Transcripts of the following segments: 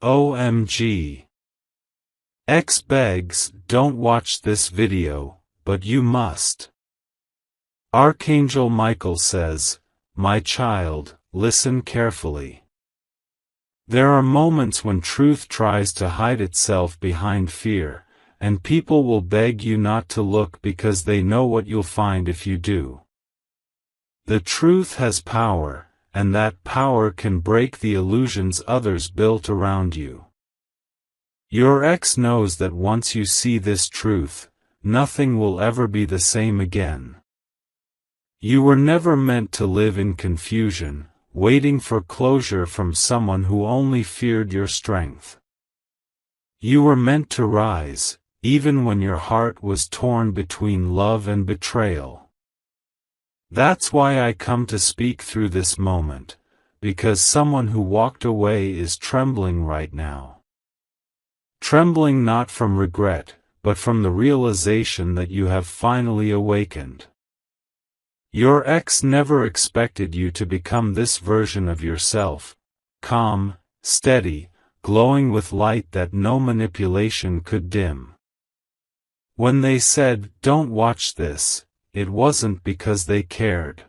OMG. X begs, don't watch this video, but you must. Archangel Michael says, my child, listen carefully. There are moments when truth tries to hide itself behind fear, and people will beg you not to look because they know what you'll find if you do. The truth has power, and that power can break the illusions others built around you. Your ex knows that once you see this truth, nothing will ever be the same again. You were never meant to live in confusion, waiting for closure from someone who only feared your strength. You were meant to rise, even when your heart was torn between love and betrayal. That's why I come to speak through this moment, because someone who walked away is trembling right now. Trembling not from regret, but from the realization that you have finally awakened. Your ex never expected you to become this version of yourself, calm, steady, glowing with light that no manipulation could dim. When they said, don't watch this, it wasn't because they cared.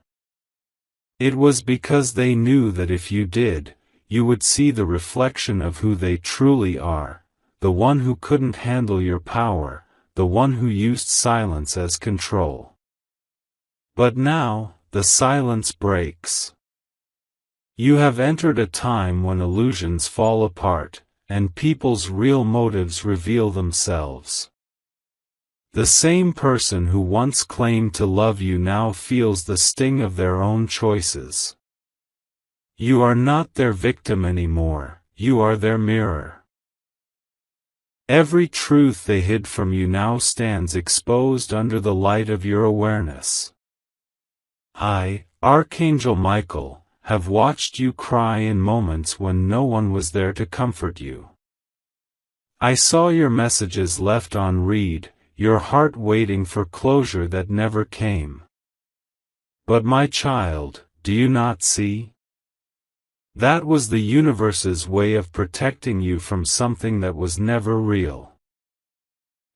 It was because they knew that if you did, you would see the reflection of who they truly are, the one who couldn't handle your power, the one who used silence as control. But now, the silence breaks. You have entered a time when illusions fall apart, and people's real motives reveal themselves. The same person who once claimed to love you now feels the sting of their own choices. You are not their victim anymore, you are their mirror. Every truth they hid from you now stands exposed under the light of your awareness. I, Archangel Michael, have watched you cry in moments when no one was there to comfort you. I saw your messages left on read, your heart waiting for closure that never came. But my child, do you not see? That was the universe's way of protecting you from something that was never real.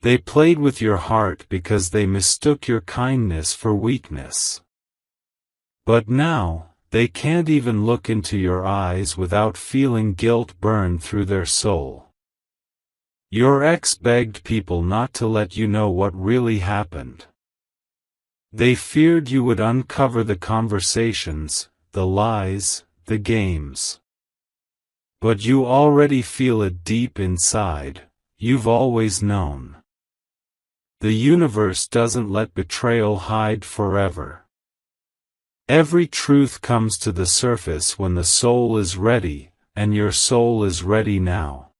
They played with your heart because they mistook your kindness for weakness. But now, they can't even look into your eyes without feeling guilt burn through their soul. Your ex begged people not to let you know what really happened. They feared you would uncover the conversations, the lies, the games. But you already feel it deep inside, you've always known. The universe doesn't let betrayal hide forever. Every truth comes to the surface when the soul is ready, and your soul is ready now.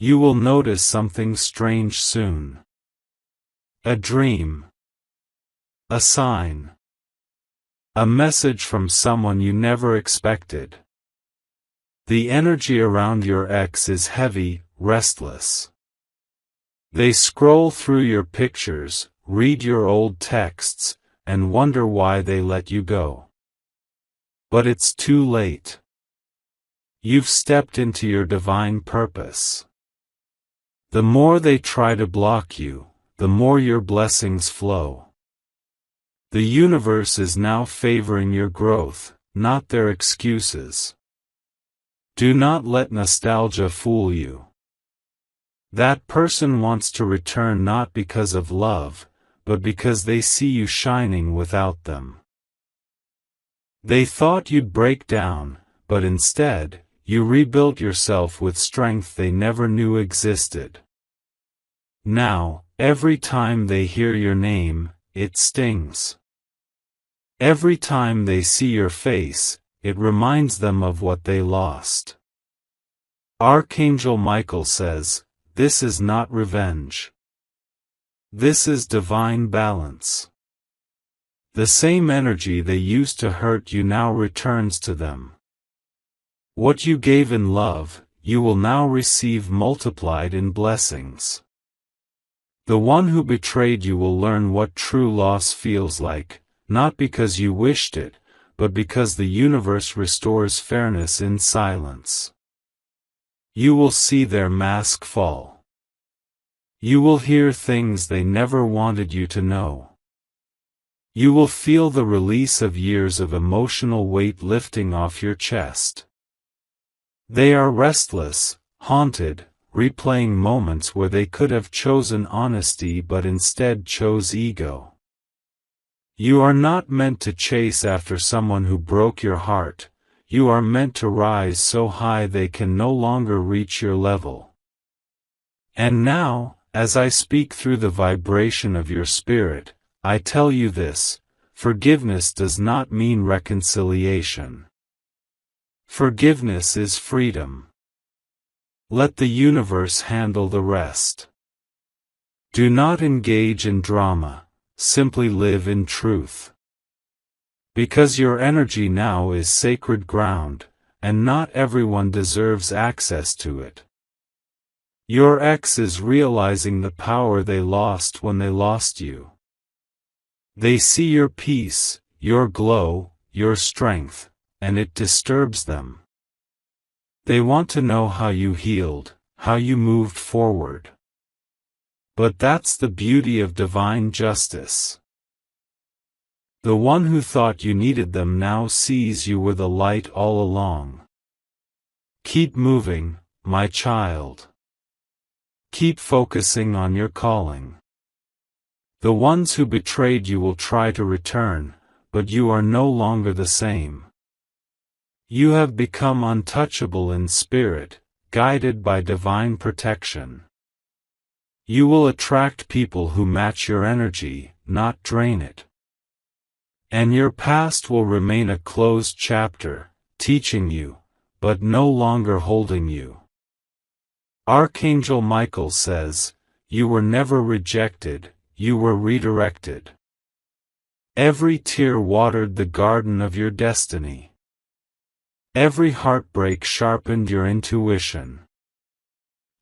You will notice something strange soon. A dream. A sign. A message from someone you never expected. The energy around your ex is heavy, restless. They scroll through your pictures, read your old texts, and wonder why they let you go. But it's too late. You've stepped into your divine purpose. The more they try to block you, the more your blessings flow. The universe is now favoring your growth, not their excuses. Do not let nostalgia fool you. That person wants to return not because of love, but because they see you shining without them. They thought you'd break down, but instead, you rebuilt yourself with strength they never knew existed. Now, every time they hear your name, it stings. Every time they see your face, it reminds them of what they lost. Archangel Michael says, this is not revenge. This is divine balance. The same energy they used to hurt you now returns to them. What you gave in love, you will now receive multiplied in blessings. The one who betrayed you will learn what true loss feels like, not because you wished it, but because the universe restores fairness in silence. You will see their mask fall. You will hear things they never wanted you to know. You will feel the release of years of emotional weight lifting off your chest. They are restless, haunted, replaying moments where they could have chosen honesty but instead chose ego. You are not meant to chase after someone who broke your heart. You are meant to rise so high they can no longer reach your level. And now, as I speak through the vibration of your spirit, I tell you this: forgiveness does not mean reconciliation. Forgiveness is freedom. Let the universe handle the rest. Do not engage in drama, simply live in truth. Because your energy now is sacred ground, and not everyone deserves access to it. Your ex is realizing the power they lost when they lost you. They see your peace, your glow, your strength, and it disturbs them. They want to know how you healed, how you moved forward. But that's the beauty of divine justice. The one who thought you needed them now sees you were the light all along. Keep moving, my child. Keep focusing on your calling. The ones who betrayed you will try to return, but you are no longer the same. You have become untouchable in spirit, guided by divine protection. You will attract people who match your energy, not drain it. And your past will remain a closed chapter, teaching you, but no longer holding you. Archangel Michael says, "You were never rejected, you were redirected." Every tear watered the garden of your destiny. Every heartbreak sharpened your intuition.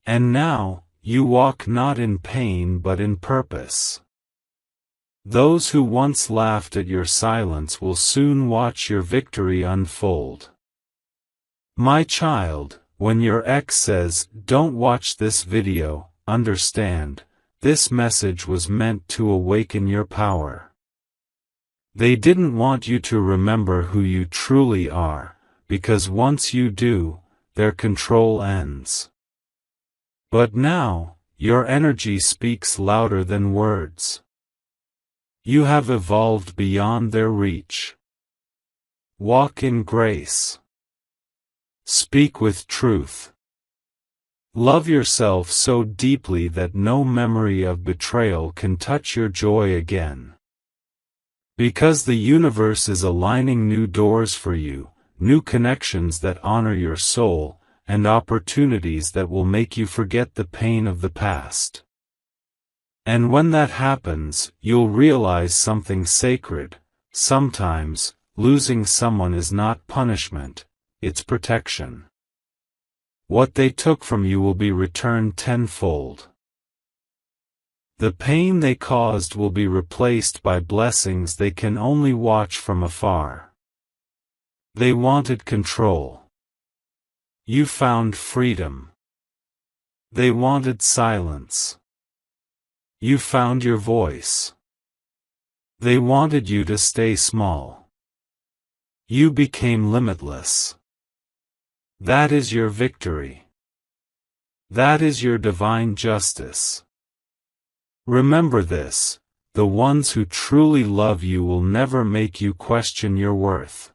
And now, you walk not in pain but in purpose. Those who once laughed at your silence will soon watch your victory unfold. My child, when your ex says, "Don't watch this video," understand, this message was meant to awaken your power. They didn't want you to remember who you truly are, because once you do, their control ends. But now, your energy speaks louder than words. You have evolved beyond their reach. Walk in grace. Speak with truth. Love yourself so deeply that no memory of betrayal can touch your joy again. Because the universe is aligning new doors for you, new connections that honor your soul, and opportunities that will make you forget the pain of the past. And when that happens, you'll realize something sacred. Sometimes, losing someone is not punishment, it's protection. What they took from you will be returned tenfold. The pain they caused will be replaced by blessings they can only watch from afar. They wanted control. You found freedom. They wanted silence. You found your voice. They wanted you to stay small. You became limitless. That is your victory. That is your divine justice. Remember this: the ones who truly love you will never make you question your worth.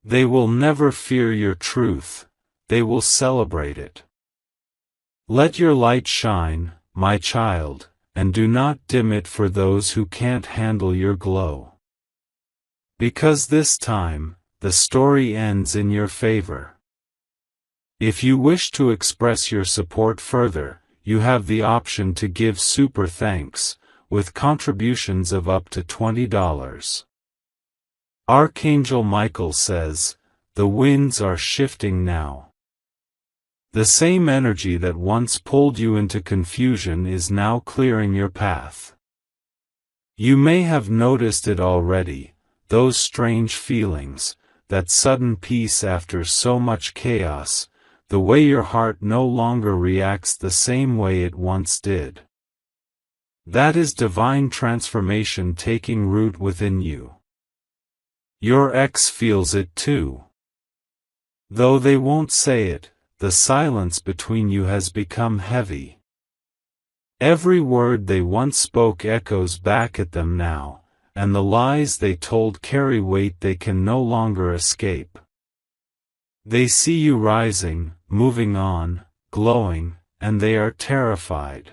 They will never fear your truth, they will celebrate it. Let your light shine, my child, and do not dim it for those who can't handle your glow. Because this time, the story ends in your favor. If you wish to express your support further, you have the option to give super thanks, with contributions of up to $20. Archangel Michael says, "The winds are shifting now." The same energy that once pulled you into confusion is now clearing your path. You may have noticed it already, those strange feelings, that sudden peace after so much chaos, the way your heart no longer reacts the same way it once did. That is divine transformation taking root within you. Your ex feels it too. Though they won't say it, the silence between you has become heavy. Every word they once spoke echoes back at them now, and the lies they told carry weight they can no longer escape. They see you rising, moving on, glowing, and they are terrified.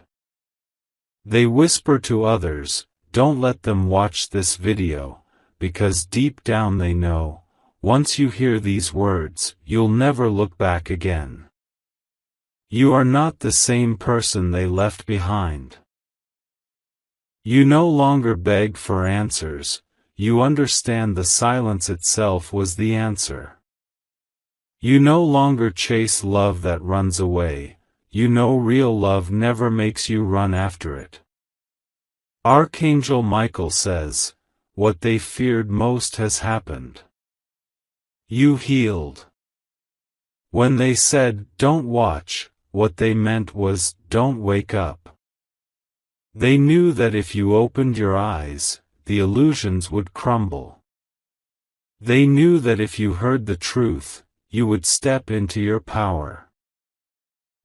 They whisper to others, "Don't let them watch this video," because deep down they know, once you hear these words, you'll never look back again. You are not the same person they left behind. You no longer beg for answers, you understand the silence itself was the answer. You no longer chase love that runs away, you know real love never makes you run after it. Archangel Michael says, what they feared most has happened. You healed. When they said, "Don't watch," what they meant was, "Don't wake up." They knew that if you opened your eyes, the illusions would crumble. They knew that if you heard the truth, you would step into your power.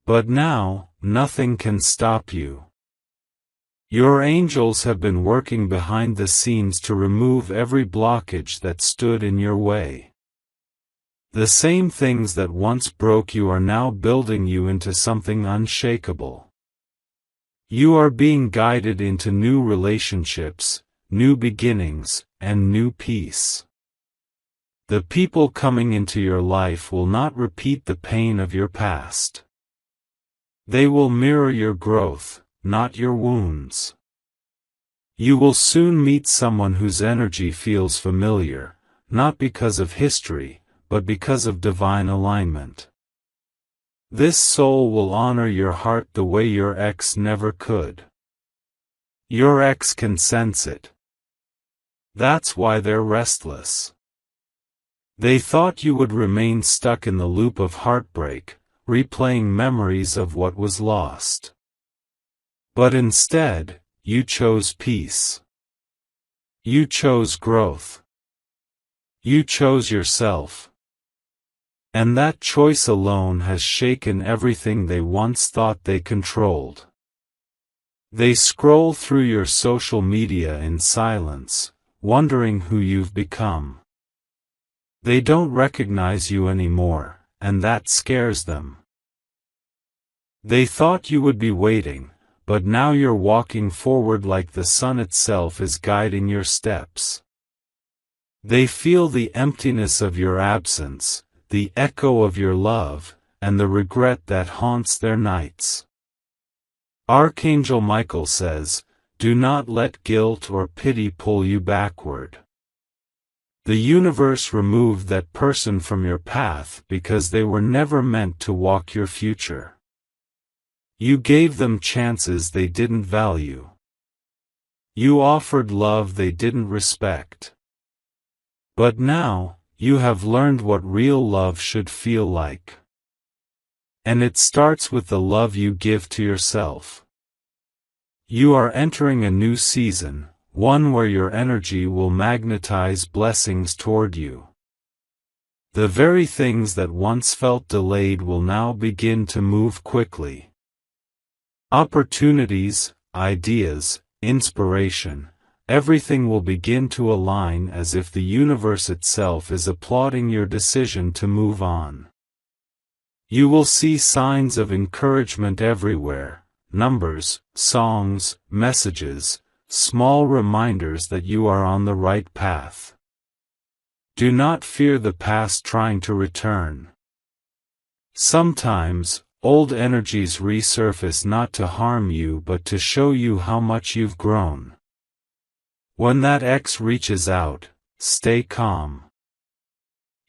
But now, nothing can stop you. Your angels have been working behind the scenes to remove every blockage that stood in your way. The same things that once broke you are now building you into something unshakable. You are being guided into new relationships, new beginnings, and new peace. The people coming into your life will not repeat the pain of your past. They will mirror your growth, not your wounds. You will soon meet someone whose energy feels familiar, not because of history, but because of divine alignment. This soul will honor your heart the way your ex never could. Your ex can sense it. That's why they're restless. They thought you would remain stuck in the loop of heartbreak, replaying memories of what was lost. But instead, you chose peace. You chose growth. You chose yourself. And that choice alone has shaken everything they once thought they controlled. They scroll through your social media in silence, wondering who you've become. They don't recognize you anymore, and that scares them. They thought you would be waiting, but now you're walking forward like the sun itself is guiding your steps. They feel the emptiness of your absence, the echo of your love, and the regret that haunts their nights. Archangel Michael says, do not let guilt or pity pull you backward. The universe removed that person from your path because they were never meant to walk your future. You gave them chances they didn't value. You offered love they didn't respect. But now, you have learned what real love should feel like. And it starts with the love you give to yourself. You are entering a new season, one where your energy will magnetize blessings toward you. The very things that once felt delayed will now begin to move quickly. Opportunities, ideas, inspiration, everything will begin to align as if the universe itself is applauding your decision to move on. You will see signs of encouragement everywhere, numbers, songs, messages, small reminders that you are on the right path. Do not fear the past trying to return. Sometimes, old energies resurface not to harm you but to show you how much you've grown. When that ex reaches out, stay calm.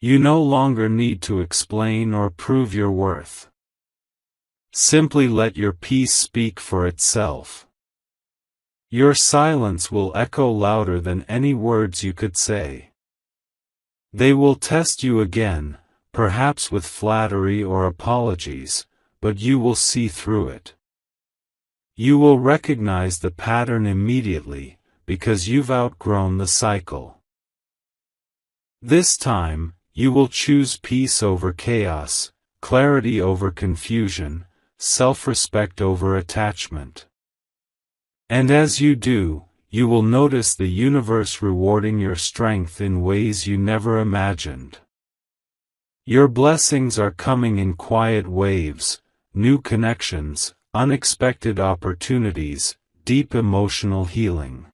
You no longer need to explain or prove your worth. Simply let your peace speak for itself. Your silence will echo louder than any words you could say. They will test you again, perhaps with flattery or apologies, but you will see through it. You will recognize the pattern immediately, because you've outgrown the cycle. This time, you will choose peace over chaos, clarity over confusion, self-respect over attachment. And as you do, you will notice the universe rewarding your strength in ways you never imagined. Your blessings are coming in quiet waves, new connections, unexpected opportunities, deep emotional healing.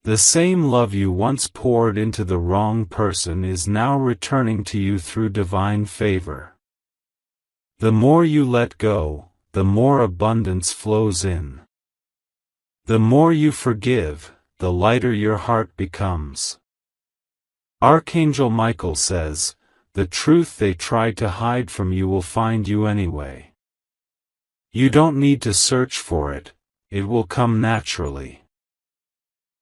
The same love you once poured into the wrong person is now returning to you through divine favor. The more you let go, the more abundance flows in. The more you forgive, the lighter your heart becomes. Archangel Michael says, "The truth they tried to hide from you will find you anyway. You don't need to search for it, it will come naturally.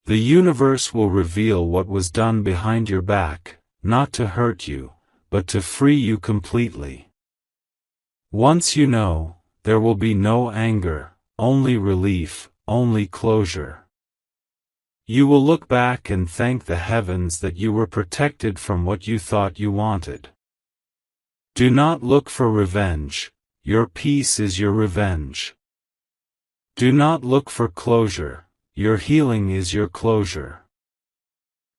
The universe will reveal what was done behind your back, not to hurt you, but to free you completely. Once you know, there will be no anger, only relief, only closure. You will look back and thank the heavens that you were protected from what you thought you wanted. Do not look for revenge, your peace is your revenge. Do not look for closure, your healing is your closure.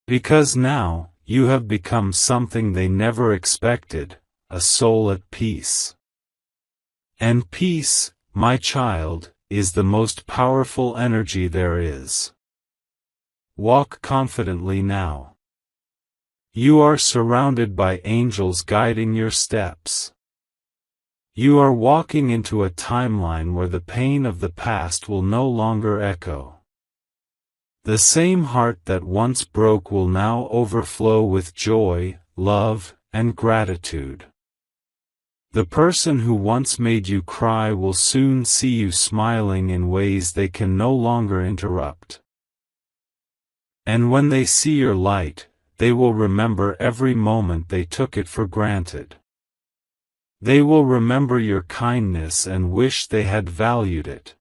Because now, you have become something they never expected, a soul at peace. And peace, my child, is the most powerful energy there is. Walk confidently now. You are surrounded by angels guiding your steps. You are walking into a timeline where the pain of the past will no longer echo. The same heart that once broke will now overflow with joy, love, and gratitude. The person who once made you cry will soon see you smiling in ways they can no longer interrupt. And when they see your light, they will remember every moment they took it for granted. They will remember your kindness and wish they had valued it.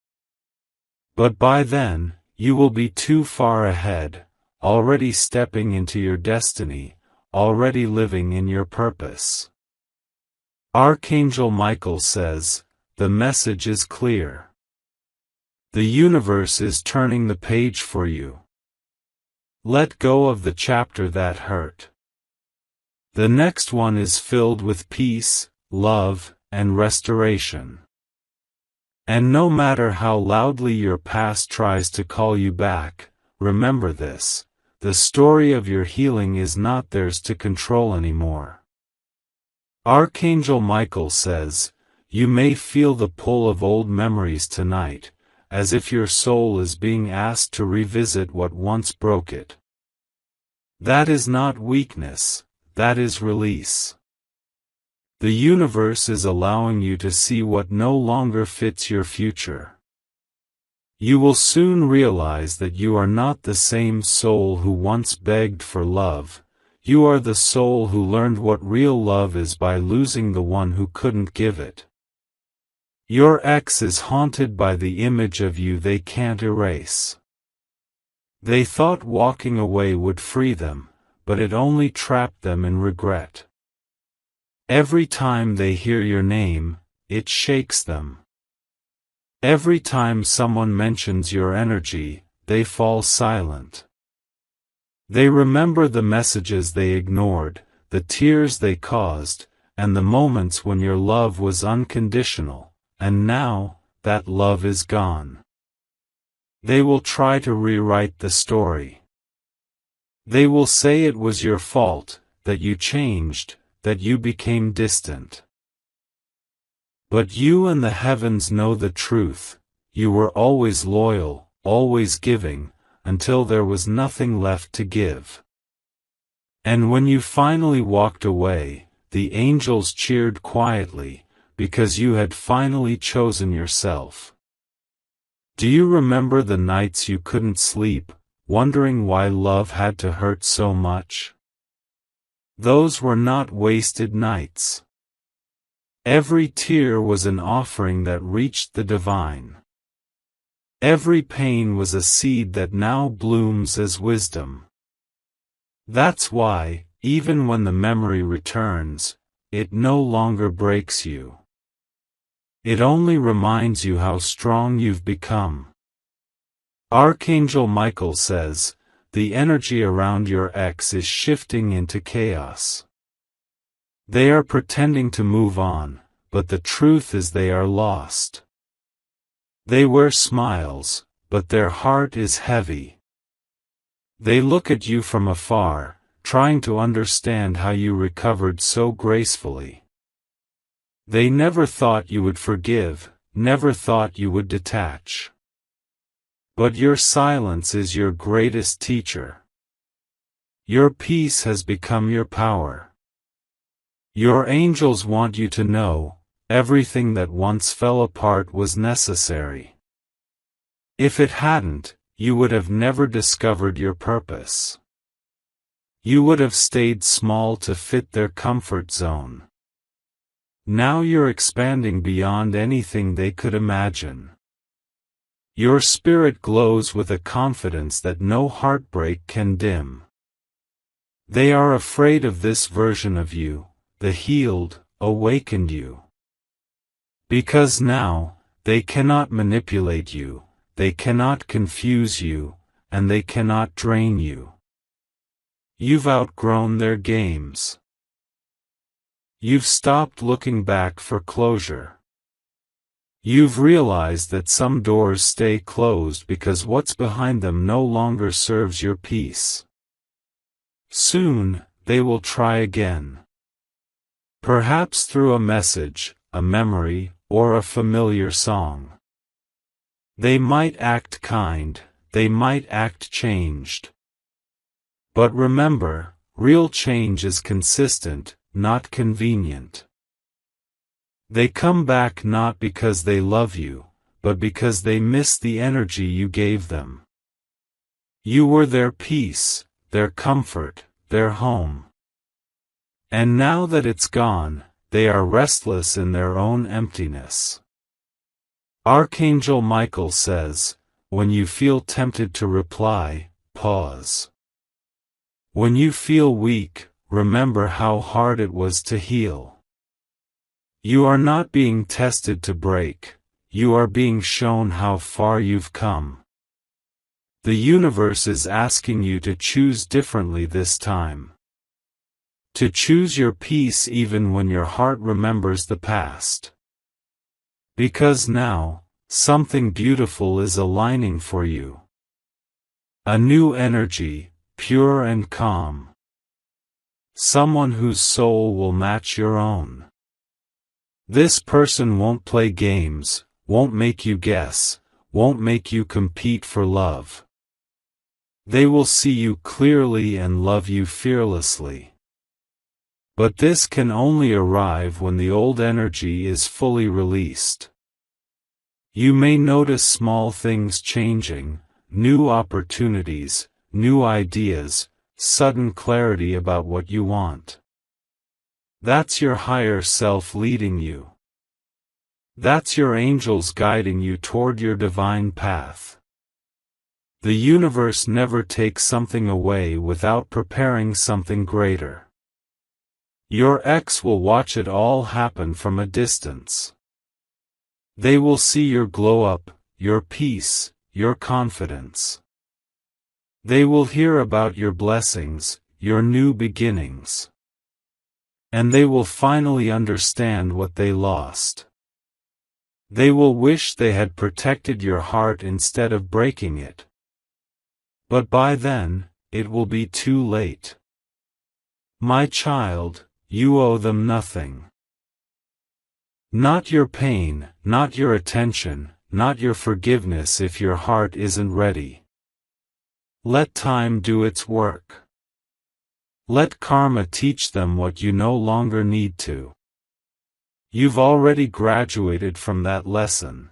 But by then, you will be too far ahead, already stepping into your destiny, already living in your purpose. Archangel Michael says, the message is clear. The universe is turning the page for you. Let go of the chapter that hurt. The next one is filled with peace, love, and restoration. And no matter how loudly your past tries to call you back, remember this: the story of your healing is not theirs to control anymore. Archangel Michael says, you may feel the pull of old memories tonight, as if your soul is being asked to revisit what once broke it. That is not weakness, that is release. The universe is allowing you to see what no longer fits your future. You will soon realize that you are not the same soul who once begged for love. You are the soul who learned what real love is by losing the one who couldn't give it. Your ex is haunted by the image of you they can't erase. They thought walking away would free them, but it only trapped them in regret. Every time they hear your name, it shakes them. Every time someone mentions your energy, they fall silent. They remember the messages they ignored, the tears they caused, and the moments when your love was unconditional, and now, that love is gone. They will try to rewrite the story. They will say it was your fault, that you changed, that you became distant. But you and the heavens know the truth: you were always loyal, always giving, until there was nothing left to give. And when you finally walked away, the angels cheered quietly, because you had finally chosen yourself. Do you remember the nights you couldn't sleep, wondering why love had to hurt so much? Those were not wasted nights. Every tear was an offering that reached the divine. Every pain was a seed that now blooms as wisdom. That's why, even when the memory returns, it no longer breaks you. It only reminds you how strong you've become. Archangel Michael says, the energy around your ex is shifting into chaos. They are pretending to move on, but the truth is they are lost. They wear smiles, but their heart is heavy. They look at you from afar, trying to understand how you recovered so gracefully. They never thought you would forgive, never thought you would detach. But your silence is your greatest teacher. Your peace has become your power. Your angels want you to know, everything that once fell apart was necessary. If it hadn't, you would have never discovered your purpose. You would have stayed small to fit their comfort zone. Now you're expanding beyond anything they could imagine. Your spirit glows with a confidence that no heartbreak can dim. They are afraid of this version of you, the healed, awakened you. Because now, they cannot manipulate you, they cannot confuse you, and they cannot drain you. You've outgrown their games. You've stopped looking back for closure. You've realized that some doors stay closed because what's behind them no longer serves your peace. Soon, they will try again. Perhaps through a message, a memory, or a familiar song. They might act kind, they might act changed. But remember, real change is consistent, not convenient. They come back not because they love you, but because they miss the energy you gave them. You were their peace, their comfort, their home. And now that it's gone, they are restless in their own emptiness. Archangel Michael says, when you feel tempted to reply, pause. When you feel weak, remember how hard it was to heal. You are not being tested to break, you are being shown how far you've come. The universe is asking you to choose differently this time. To choose your peace even when your heart remembers the past. Because now, something beautiful is aligning for you. A new energy, pure and calm. Someone whose soul will match your own. This person won't play games, won't make you guess, won't make you compete for love. They will see you clearly and love you fearlessly. But this can only arrive when the old energy is fully released. You may notice small things changing, new opportunities, new ideas, sudden clarity about what you want. That's your higher self leading you. That's your angels guiding you toward your divine path. The universe never takes something away without preparing something greater. Your ex will watch it all happen from a distance. They will see your glow up, your peace, your confidence. They will hear about your blessings, your new beginnings. And they will finally understand what they lost. They will wish they had protected your heart instead of breaking it. But by then, it will be too late. My child, you owe them nothing. Not your pain, not your attention, not your forgiveness if your heart isn't ready. Let time do its work. Let karma teach them what you no longer need to. You've already graduated from that lesson.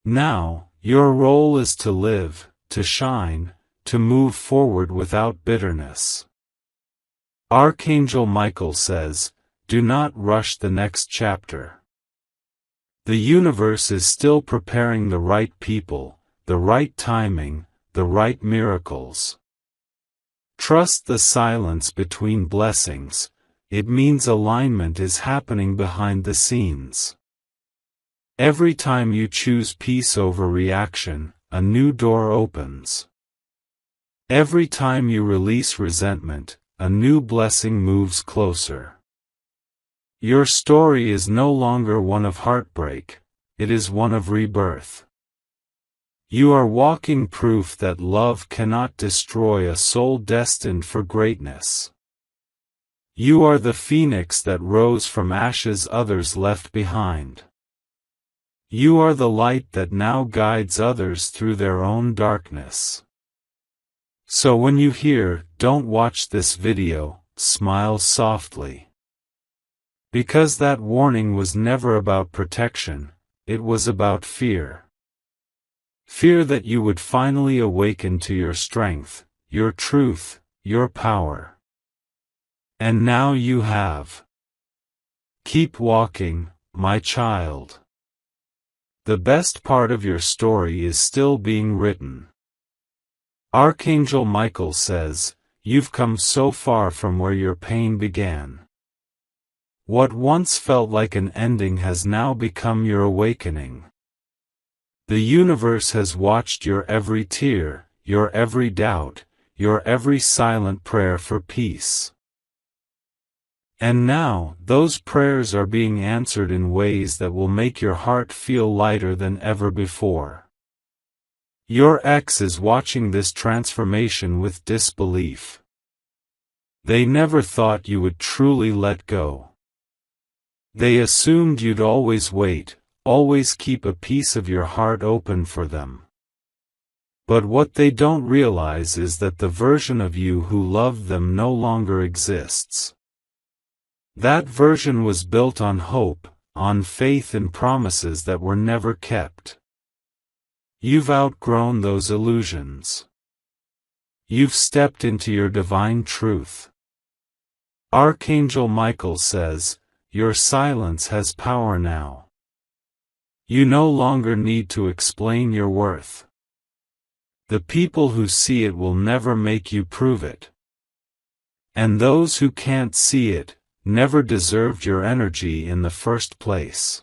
Now, your role is to live, to shine, to move forward without bitterness. Archangel Michael says, do not rush the next chapter. The universe is still preparing the right people, the right timing, the right miracles. Trust the silence between blessings. It means alignment is happening behind the scenes. Every time you choose peace over reaction, a new door opens. Every time you release resentment, a new blessing moves closer. Your story is no longer one of heartbreak, it is one of rebirth. You are walking proof that love cannot destroy a soul destined for greatness. You are the phoenix that rose from ashes others left behind. You are the light that now guides others through their own darkness. So when you hear, "Don't watch this video," smile softly. Because that warning was never about protection, it was about fear. Fear that you would finally awaken to your strength, your truth, your power. And now you have. Keep walking, my child. The best part of your story is still being written. Archangel Michael says, you've come so far from where your pain began. What once felt like an ending has now become your awakening. The universe has watched your every tear, your every doubt, your every silent prayer for peace. And now, those prayers are being answered in ways that will make your heart feel lighter than ever before. Your ex is watching this transformation with disbelief. They never thought you would truly let go. They assumed you'd always wait, always keep a piece of your heart open for them. But what they don't realize is that the version of you who loved them no longer exists. That version was built on hope, on faith and promises that were never kept. You've outgrown those illusions. You've stepped into your divine truth. Archangel Michael says, your silence has power now. You no longer need to explain your worth. The people who see it will never make you prove it. And those who can't see it, never deserved your energy in the first place.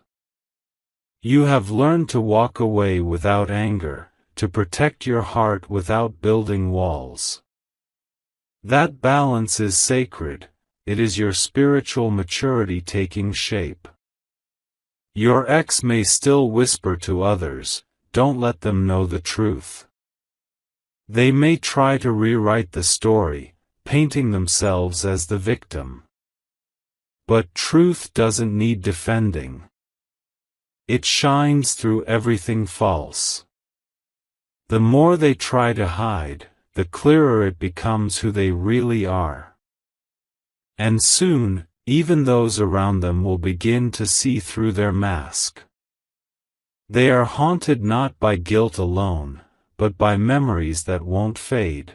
You have learned to walk away without anger, to protect your heart without building walls. That balance is sacred, it is your spiritual maturity taking shape. Your ex may still whisper to others, don't let them know the truth. They may try to rewrite the story, painting themselves as the victim. But truth doesn't need defending. It shines through everything false. The more they try to hide, the clearer it becomes who they really are. And soon, even those around them will begin to see through their mask. They are haunted not by guilt alone, but by memories that won't fade.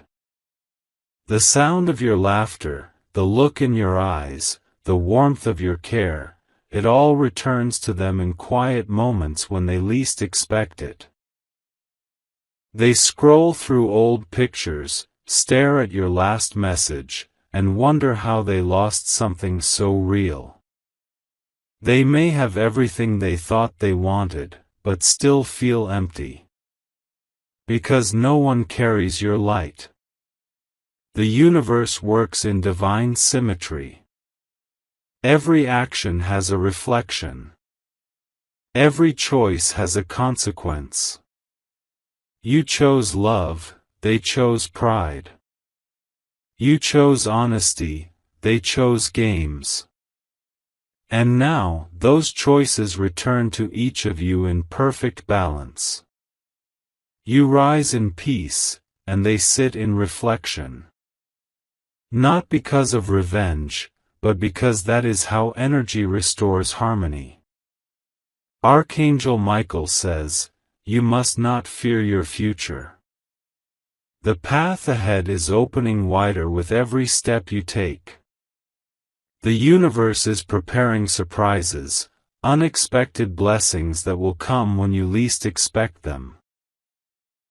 The sound of your laughter, the look in your eyes, the warmth of your care, it all returns to them in quiet moments when they least expect it. They scroll through old pictures, stare at your last message, and wonder how they lost something so real. They may have everything they thought they wanted, but still feel empty. Because no one carries your light. The universe works in divine symmetry. Every action has a reflection. Every choice has a consequence. You chose love, they chose pride. You chose honesty, they chose games. And now, those choices return to each of you in perfect balance. You rise in peace, and they sit in reflection. Not because of revenge, but because that is how energy restores harmony. Archangel Michael says, you must not fear your future. The path ahead is opening wider with every step you take. The universe is preparing surprises, unexpected blessings that will come when you least expect them.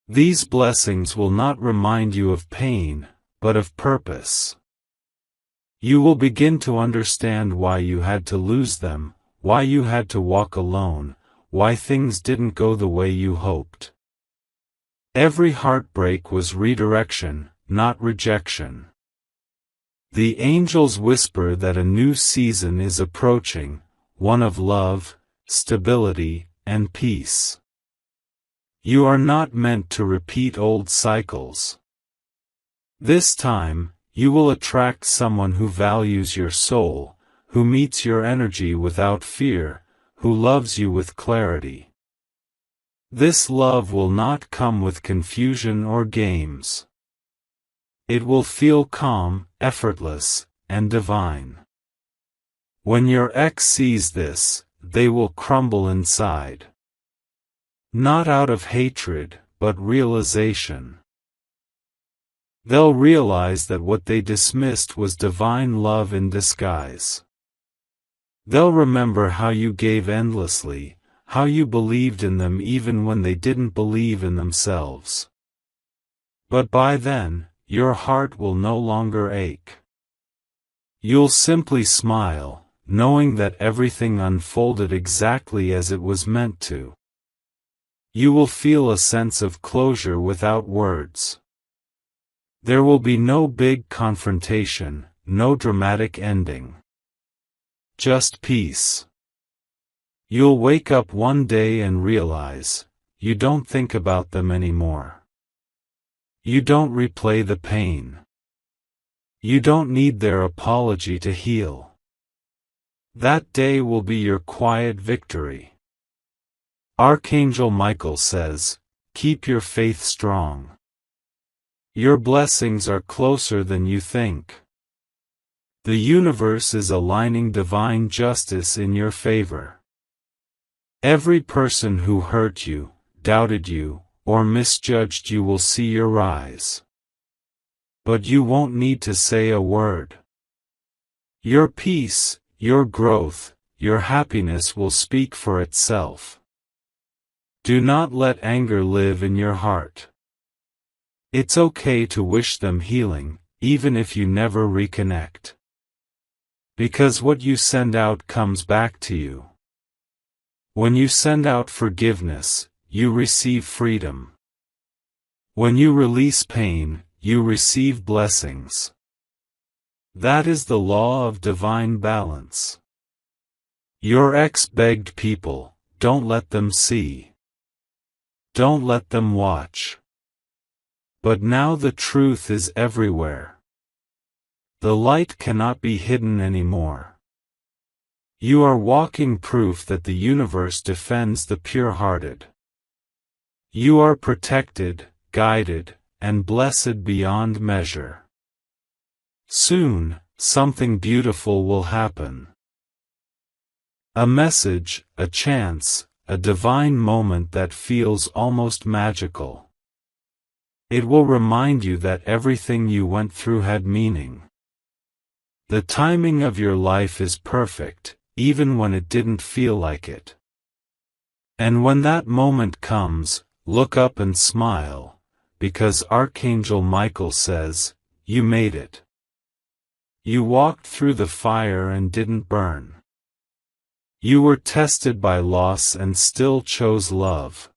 These blessings will not remind you of pain, but of purpose. You will begin to understand why you had to lose them, why you had to walk alone, why things didn't go the way you hoped. Every heartbreak was redirection, not rejection. The angels whisper that a new season is approaching, one of love, stability, and peace. You are not meant to repeat old cycles. This time, you will attract someone who values your soul, who meets your energy without fear, who loves you with clarity. This love will not come with confusion or games. It will feel calm, effortless, and divine. When your ex sees this, they will crumble inside. Not out of hatred, but realization. They'll realize that what they dismissed was divine love in disguise. They'll remember how you gave endlessly, how you believed in them even when they didn't believe in themselves. But by then, your heart will no longer ache. You'll simply smile, knowing that everything unfolded exactly as it was meant to. You will feel a sense of closure without words. There will be no big confrontation, no dramatic ending. Just peace. You'll wake up one day and realize, you don't think about them anymore. You don't replay the pain. You don't need their apology to heal. That day will be your quiet victory. Archangel Michael says, keep your faith strong. Your blessings are closer than you think. The universe is aligning divine justice in your favor. Every person who hurt you, doubted you, or misjudged you will see your rise. But you won't need to say a word. Your peace, your growth, your happiness will speak for itself. Do not let anger live in your heart. It's okay to wish them healing, even if you never reconnect. Because what you send out comes back to you. When you send out forgiveness, you receive freedom. When you release pain, you receive blessings. That is the law of divine balance. Your ex begged people, don't let them see. Don't let them watch. But now the truth is everywhere. The light cannot be hidden anymore. You are walking proof that the universe defends the pure-hearted. You are protected, guided, and blessed beyond measure. Soon, something beautiful will happen. A message, a chance, a divine moment that feels almost magical. It will remind you that everything you went through had meaning. The timing of your life is perfect, even when it didn't feel like it. And when that moment comes, look up and smile, because Archangel Michael says, you made it. You walked through the fire and didn't burn. You were tested by loss and still chose love.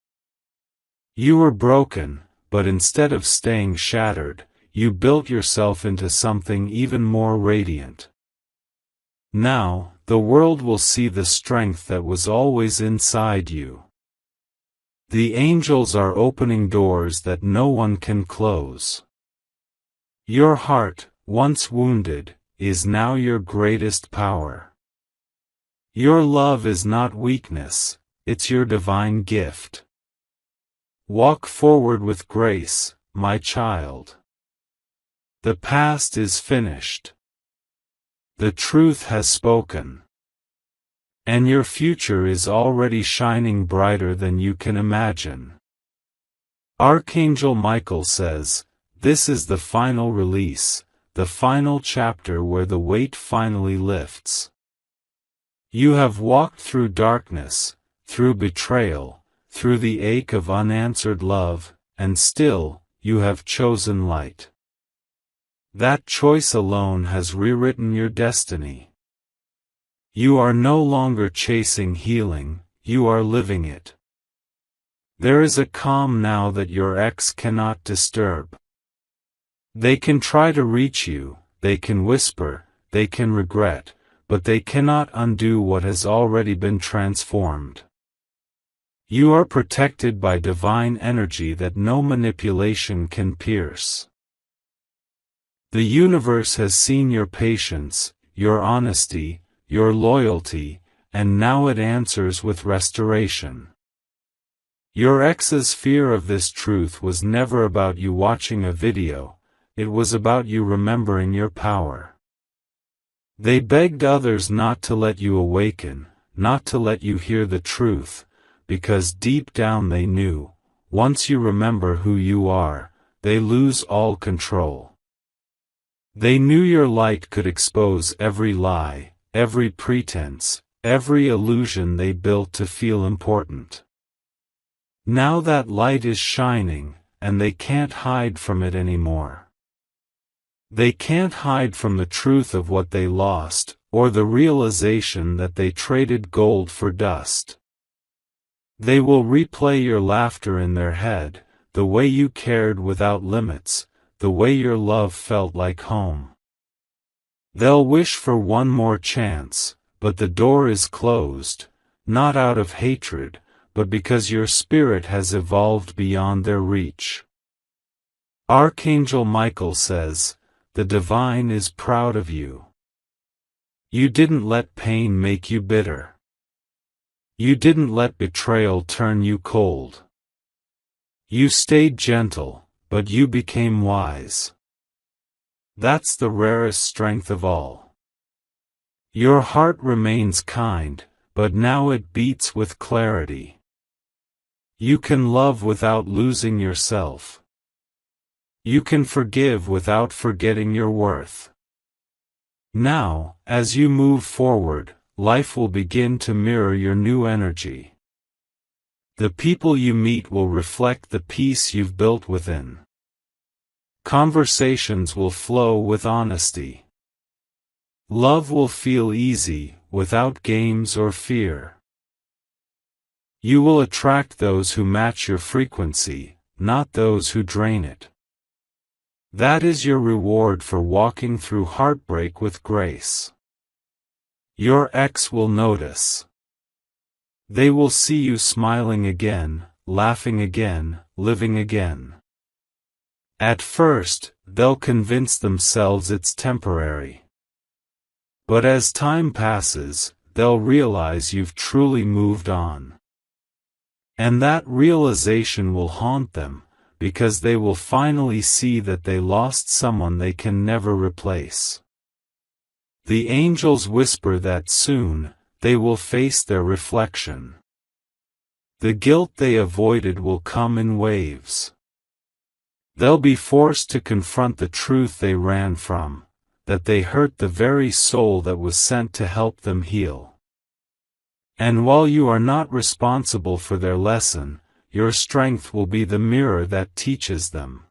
You were broken, but instead of staying shattered, you built yourself into something even more radiant. Now, the world will see the strength that was always inside you. The angels are opening doors that no one can close. Your heart, once wounded, is now your greatest power. Your love is not weakness, it's your divine gift. Walk forward with grace, my child. The past is finished. The truth has spoken. And your future is already shining brighter than you can imagine. Archangel Michael says, this is the final release, the final chapter where the weight finally lifts. You have walked through darkness, through betrayal, through the ache of unanswered love, and still, you have chosen light. That choice alone has rewritten your destiny. You are no longer chasing healing, you are living it. There is a calm now that your ex cannot disturb. They can try to reach you, they can whisper, they can regret, but they cannot undo what has already been transformed. You are protected by divine energy that no manipulation can pierce. The universe has seen your patience, your honesty, your loyalty, and now it answers with restoration. Your ex's fear of this truth was never about you watching a video, it was about you remembering your power. They begged others not to let you awaken, not to let you hear the truth, because deep down they knew, once you remember who you are, they lose all control. They knew your light could expose every lie, every pretense, every illusion they built to feel important. Now that light is shining, and they can't hide from it anymore. They can't hide from the truth of what they lost, or the realization that they traded gold for dust. They will replay your laughter in their head, the way you cared without limits, the way your love felt like home. They'll wish for one more chance, but the door is closed, not out of hatred, but because your spirit has evolved beyond their reach. Archangel Michael says, "The divine is proud of you. You didn't let pain make you bitter. You didn't let betrayal turn you cold. You stayed gentle, but you became wise. That's the rarest strength of all. Your heart remains kind, but now it beats with clarity. You can love without losing yourself. You can forgive without forgetting your worth. Now, as you move forward, life will begin to mirror your new energy. The people you meet will reflect the peace you've built within. Conversations will flow with honesty. Love will feel easy, without games or fear. You will attract those who match your frequency, not those who drain it. That is your reward for walking through heartbreak with grace. Your ex will notice. They will see you smiling again, laughing again, living again. At first, they'll convince themselves it's temporary. But as time passes, they'll realize you've truly moved on. And that realization will haunt them, because they will finally see that they lost someone they can never replace. The angels whisper that soon, they will face their reflection. The guilt they avoided will come in waves. They'll be forced to confront the truth they ran from, that they hurt the very soul that was sent to help them heal. And while you are not responsible for their lesson, your strength will be the mirror that teaches them.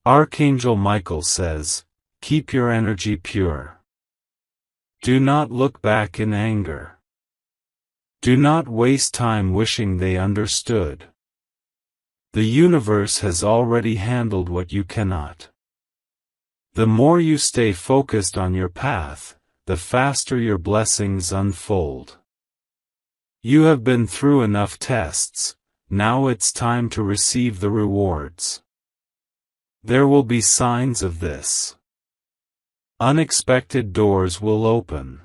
Archangel Michael says, "Keep your energy pure. Do not look back in anger. Do not waste time wishing they understood. The universe has already handled what you cannot. The more you stay focused on your path, the faster your blessings unfold. You have been through enough tests, now it's time to receive the rewards. There will be signs of this. Unexpected doors will open.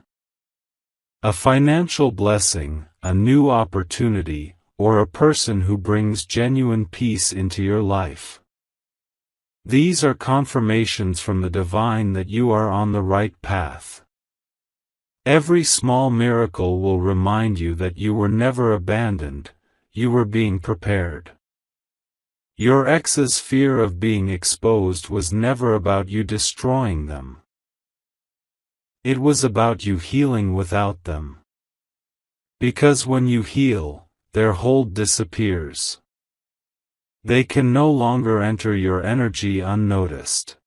A financial blessing, a new opportunity, or a person who brings genuine peace into your life. These are confirmations from the divine that you are on the right path. Every small miracle will remind you that you were never abandoned, you were being prepared. Your ex's fear of being exposed was never about you destroying them. It was about you healing without them. Because when you heal, their hold disappears. They can no longer enter your energy unnoticed.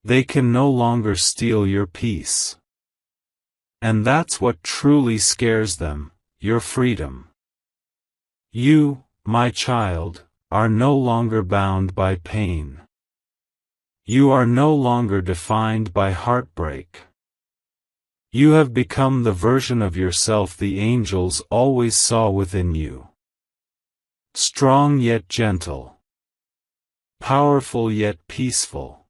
They can no longer steal your peace. And that's what truly scares them, your freedom. You, my child, are no longer bound by pain. You are no longer defined by heartbreak. You have become the version of yourself the angels always saw within you. Strong yet gentle. Powerful yet peaceful.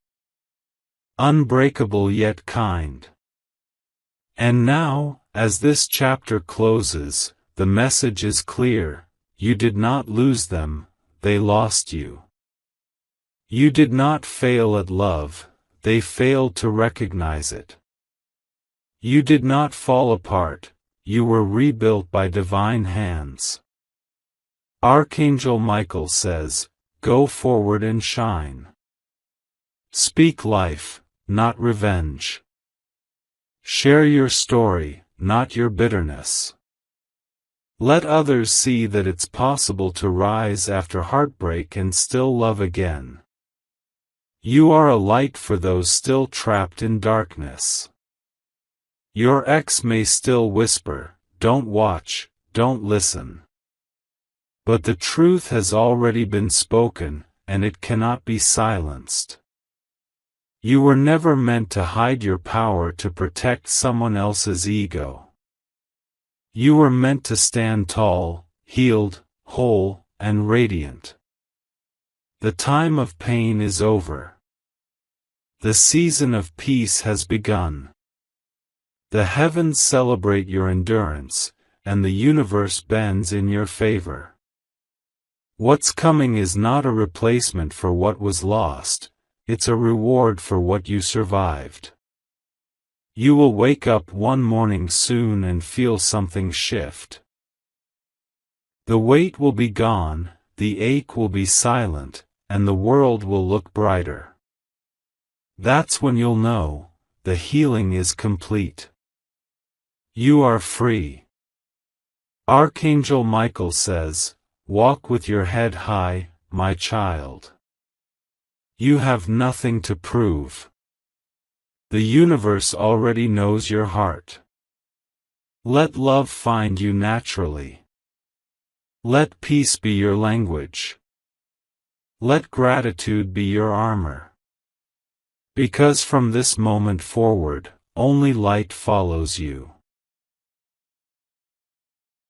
Unbreakable yet kind. And now, as this chapter closes, the message is clear: you did not lose them, they lost you. You did not fail at love, they failed to recognize it. You did not fall apart, you were rebuilt by divine hands. Archangel Michael says, go forward and shine. Speak life, not revenge. Share your story, not your bitterness. Let others see that it's possible to rise after heartbreak and still love again. You are a light for those still trapped in darkness. Your ex may still whisper, don't watch, don't listen. But the truth has already been spoken, and it cannot be silenced. You were never meant to hide your power to protect someone else's ego. You were meant to stand tall, healed, whole, and radiant. The time of pain is over. The season of peace has begun. The heavens celebrate your endurance, and the universe bends in your favor. What's coming is not a replacement for what was lost, it's a reward for what you survived. You will wake up one morning soon and feel something shift. The weight will be gone, the ache will be silent, and the world will look brighter. That's when you'll know, the healing is complete. You are free. Archangel Michael says, walk with your head high, my child. You have nothing to prove. The universe already knows your heart. Let love find you naturally. Let peace be your language. Let gratitude be your armor. Because from this moment forward, only light follows you.